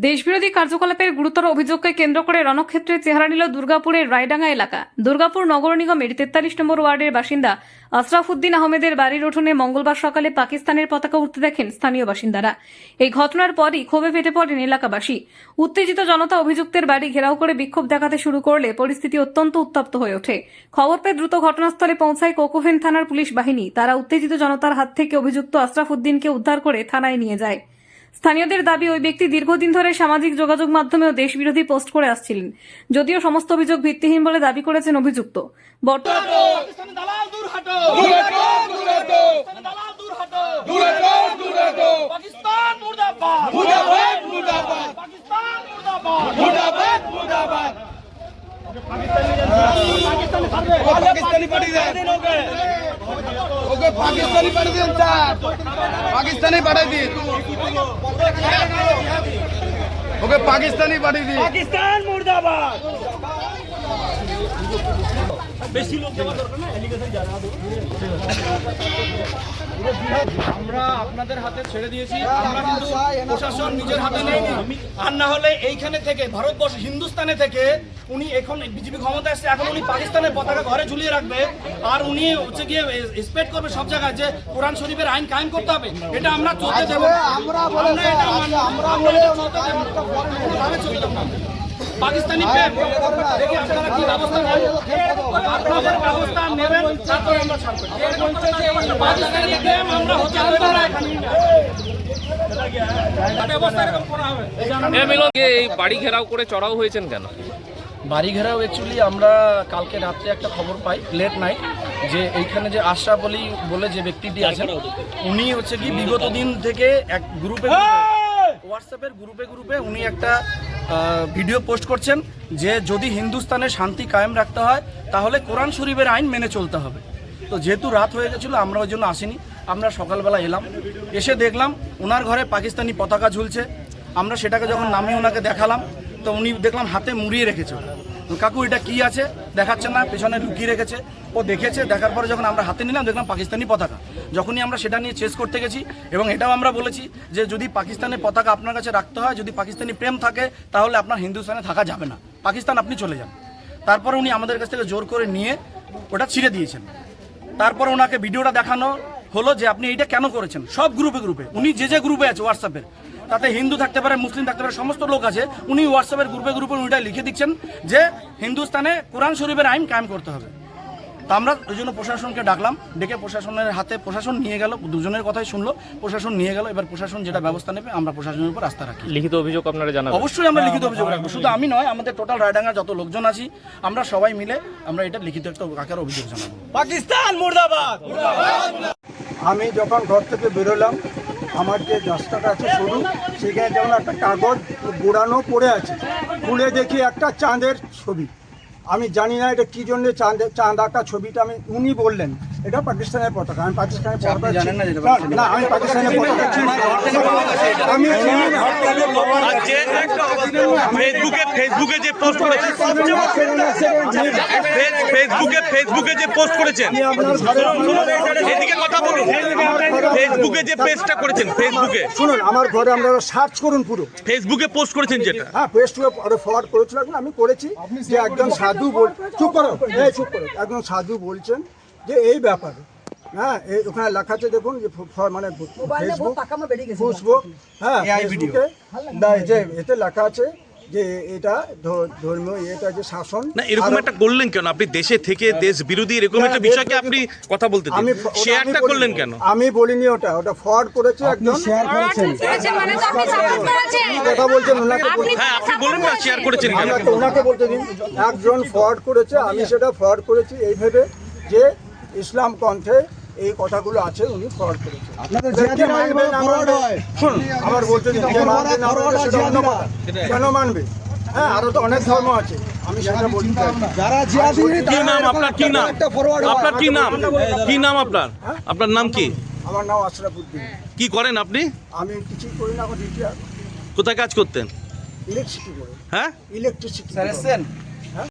দেশবিরোধী কার্যকলাপের গুরুতর অভিযোগকে কেন্দ্র করে রণক্ষেত্রে চেহারা নিল দুর্গাপুরের রায়ডাঙ্গা এলাকা। দুর্গাপুর নগর নিগমের 43 নম্বর ওয়ার্ডের বাসিন্দা আশরাফুদ্দিন আহমেদের বাড়ির উঠোনে মঙ্গলবার সকালে পাকিস্তানের পতাকা উঠতে দেখেন স্থানীয় বাসিন্দারা। এই ঘটনার পরই ক্ষোভে ফেটে পড়েন এলাকাবাসী। উত্তেজিত জনতা অভিযুক্তের বাড়ি ঘেরাও করে বিক্ষোভ দেখাতে শুরু করলে পরিস্থিতি অত্যন্ত উত্তপ্ত হয়ে ওঠে। খবর পেয়ে দ্রুত ঘটনাস্থলে পৌঁছায় কোকোভেন থানার পুলিশ বাহিনী। তারা উত্তেজিত জনতার হাত থেকে অভিযুক্ত আশরাফুদ্দিনকে উদ্ধার করে থানায় নিয়ে যায়। স্থানীয়দের দাবি, ওই ব্যক্তি দীর্ঘদিন ধরে সামাজিক যোগাযোগ মাধ্যমেও দেশবিরোধী পোস্ট করে আসছিলেন। যদিও সমস্ত অভিযোগ ভিত্তিহীন বলে দাবি করেছেন অভিযুক্ত। पाकिस्तानी पाठी दिन पाकिस्तानी पाठाई दिन ओके पाकिस्तानी पाठी दिन पाकिस्तान मुर्दाबाद। বেশি লোক দেওয়া দরকার না, এলিগেশন জানা দেব। আমরা আপনাদের হাতে ছেড়ে দিয়েছি, আমরা কিন্তু প্রশাসন নিজের হাতে নেইনি। আর না হলে এইখানে থেকে ভারতবর্ষ হিন্দুস্তানে থেকে উনি এখন বিজেপি ক্ষমতা এসেছে, এখন উনি পাকিস্তানের পতাকা ঘরে ঝুলিয়ে রাখবে আর উনি হচ্ছে গিয়ে স্প্রেড করবে সব জায়গায় যে কোরআন শরীফের আইন কায়েম করতে হবে। এটা আমরা চলতে দেব না, আমরা এটা চলতে দেব না। পাকিস্তানি প্রেম দেখি আপনারা কি ব্যবস্থা নেন, আপনাদের ব্যবস্থা নেবেন, তারপরে আমরা ছাড়বো। পাকিস্তানি প্রেম আমরা হতে দেব না। এই বাড়ি ঘেরাও করে চড়াও হয়েছেন কেন? বাড়ি ঘেরাও অ্যাকচুয়ালি আমরা কালকে রাত্রে একটা খবর পাই লেট নাইট যে এইখানে যে আশরাফ আলী বলে যে ব্যক্তিটি আছেন উনি হচ্ছে কি বিগত দিন থেকে এক গ্রুপে হোয়াটসঅ্যাপের গ্রুপে উনি একটা ভিডিও পোস্ট করছেন যে যদি হিন্দুস্তানে শান্তি কায়েম রাখতে হয় তাহলে কোরআন শরীফের আইন মেনে চলতে হবে। তো যেহেতু রাত হয়ে গেছিলো আমরা ওই জন্য আসিনি, আমরা সকালবেলা এলাম, এসে দেখলাম ওনার ঘরে পাকিস্তানি পতাকা ঝুলছে। আমরা সেটাকে যখন নামিয়ে ওনাকে দেখালাম তো উনি দেখলাম হাতে মুড়িয়ে রেখেছে। কাকু এটা কি আছে দেখাচ্ছে না, পেছনে লুকিয়ে রেখেছে। ও দেখেছে, দেখার পরে যখন আমরা হাতে নিলাম দেখলাম পাকিস্তানি পতাকা। যখনই আমরা সেটা নিয়ে চেস করতে গেছি এবং এটাও আমরা বলেছি যে যদি পাকিস্তানের পতাকা আপনার কাছে রাখতে হয়, যদি পাকিস্তানি প্রেম থাকে তাহলে আপনার হিন্দুস্তানে থাকা যাবে না, পাকিস্তান আপনি চলে যান। তারপরে উনি আমাদের কাছ থেকে জোর করে নিয়ে ওটা ছিঁড়ে দিয়েছেন। তারপর ওনাকে ভিডিওটা দেখানো হলো যে আপনি এইটা কেন করেছেন। সব গ্রুপে উনি যে গ্রুপে আছে হোয়াটসঅ্যাপের, তাতে হিন্দু থাকতে পারে, মুসলিম থাকতে পারে, সমস্ত লোক আছে, উনি হোয়াটসঅ্যাপের গ্রুপে উনিটা লিখে দিচ্ছেন যে হিন্দুস্তানে কোরআন শরীফের আইন কায়েম করতে হবে। তা আমরা ওই জন্য প্রশাসনকে ডাকলাম, ডেকে প্রশাসনের হাতে প্রশাসন নিয়ে গেল, দুজনের কথাই শুনলো, প্রশাসন নিয়ে গেল। এবার প্রশাসন যেটা ব্যবস্থা নেবে আমরা প্রশাসনের উপর আস্থা রাখি। লিখিত অভিযোগ আপনারা জানাবেন? অবশ্যই আমরা লিখিত অভিযোগ রাখবো, শুধু আমি নয়, আমাদের টোটাল রায়ডাঙ্গার যত লোকজন আছি আমরা সবাই মিলে আমরা এটা লিখিত একটা আকারে অভিযোগ জানাবো। পাকিস্তান মুর্দাবাদ। আমি যখন ঘর থেকে বেরোলাম আমার যে রাস্তাটা আছে সরু, সেখানে যেমন একটা কাগজ গোড়ানো পড়ে আছে, খুলে দেখি একটা চাঁদের ছবি। আমি জানি না এটা কি জন্য চাঁদ আঁকা ছবিটা, উনি বললেন এটা পাকিস্তানের পতাকা। আমি পাকিস্তানের পতাকা জানেন না? না, আমি পাকিস্তানের পতাকা চিনি। আমি ফেসবুকে যে পোস্ট করেছেন ফেসবুকে যে পোস্ট করেছেন এদিকে কথা বলুন। ফেসবুকে যে পেজটা করেছেন, ফেসবুকে শুনুন, আমার ঘরে আমরা সার্চ করুন, পুরো ফেসবুকে পোস্ট করেছেন যেটা, হ্যাঁ ফেসবুকে ফরওয়ার্ড করেছিল, আমি করেছি যে একজন সাধু চুপ করো, একজন সাধু বলছেন যে এই ব্যাপারে, হ্যাঁ ওখানে লেখা আছে দেখুন যে মানে ফেসবুক, হ্যাঁ ফেসবুকে যে এতে লেখা আছে যে এটা ধর্মীয় এটা যে শাসন। না এরকম একটা করলেন কেন আপনি? দেশে থেকে দেশ বিরোধী এরকম একটা বিষয়কে আপনি কথা বলতে দিন, শেয়ারটা করলেন কেন? আমি বলিনি, ওটা ফরওয়ার্ড করেছে একজন, শেয়ার করেছেন কথা বলছেন ওনাকে। হ্যাঁ আপনি বলেন না শেয়ার করেছেন কেন, ওনাকে বলতে দিন। একজন ফরওয়ার্ড করেছে, আমি সেটা ফরওয়ার্ড করেছি এই ভেবে যে ইসলাম পন্থে এই কথাগুলো আছে, উনি ফরওয়ার্ড করেছেন। শুনুন আমার বলতে দিন, কেন মানবে? হ্যাঁ আরো তো অনেক ধর্ম আছে, আমি সেটা বলতে চাই। কি নাম আপনার? কি নাম আপনার? কি নাম? কি নাম আপনার? আপনার নাম কি? আমার নাম আশরাফুদ্দিন। কি করেন আপনি? আমি কিছুই করি না, আমার রিটায়ার। কোথায় কাজ করতেন? ইলেকট্রিসিটি করে। হ্যাঁ ইলেকট্রিসিটি।